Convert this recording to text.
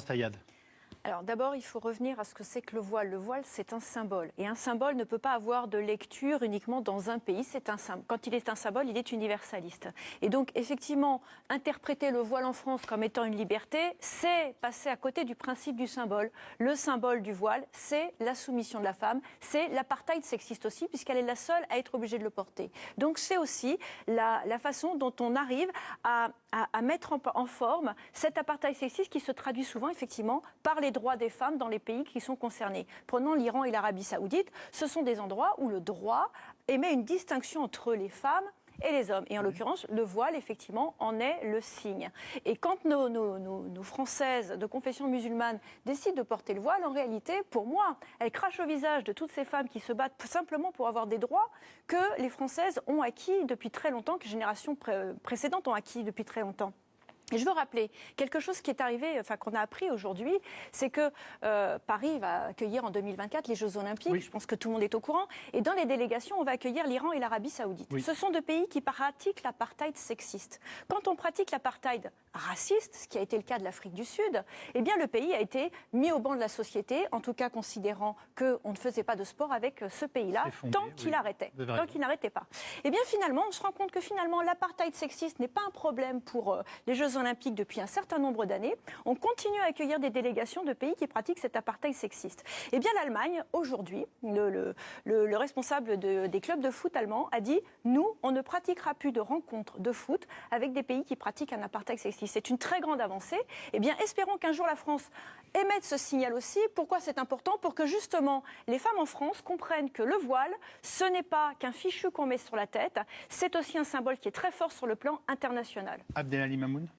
Stayad. Alors d'abord, il faut revenir à ce que c'est que le voile. Le voile, c'est un symbole. Et un symbole ne peut pas avoir de lecture uniquement dans un pays. Quand il est un symbole, il est universaliste. Et donc, effectivement, interpréter le voile en France comme étant une liberté, c'est passer à côté du principe du symbole. Le symbole du voile, c'est la soumission de la femme, c'est l'apartheid sexiste aussi, puisqu'elle est la seule à être obligée de le porter. Donc c'est aussi la façon dont on arrive à mettre en forme cet apartheid sexiste qui se traduit souvent, effectivement, par les droits des femmes dans les pays qui sont concernés. Prenons l'Iran et l'Arabie Saoudite, ce sont des endroits où le droit émet une distinction entre les femmes et les hommes. Et en l'occurrence, le voile, effectivement, en est le signe. Et quand nos Françaises de confession musulmane décident de porter le voile, en réalité, pour moi, elles crachent au visage de toutes ces femmes qui se battent simplement pour avoir des droits que les Françaises ont acquis depuis très longtemps, que les générations précédentes ont acquis depuis très longtemps. Et je veux rappeler quelque chose qui est arrivé, qu'on a appris aujourd'hui, c'est que Paris va accueillir en 2024 les Jeux Olympiques. Oui. Je pense que tout le monde est au courant. Et dans les délégations, on va accueillir l'Iran et l'Arabie Saoudite. Oui. Ce sont deux pays qui pratiquent l'apartheid sexiste. Quand on pratique l'apartheid raciste, ce qui a été le cas de l'Afrique du Sud, eh bien le pays a été mis au banc de la société, en tout cas considérant qu'on ne faisait pas de sport avec ce pays-là, tant qu'il arrêtait. Tant qu'il n'arrêtait pas. Eh bien finalement, on se rend compte que finalement l'apartheid sexiste n'est pas un problème pour les Jeux Olympiques depuis un certain nombre d'années. On continue à accueillir des délégations de pays qui pratiquent cet apartheid sexiste. Eh bien l'Allemagne, aujourd'hui, le responsable des clubs de foot allemands a dit « Nous, on ne pratiquera plus de rencontres de foot avec des pays qui pratiquent un apartheid sexiste ». C'est une très grande avancée. Eh bien espérons qu'un jour la France émette ce signal aussi. Pourquoi c'est important? Pour que justement les femmes en France comprennent que le voile, ce n'est pas qu'un fichu qu'on met sur la tête, c'est aussi un symbole qui est très fort sur le plan international. Abdelali Mamoun.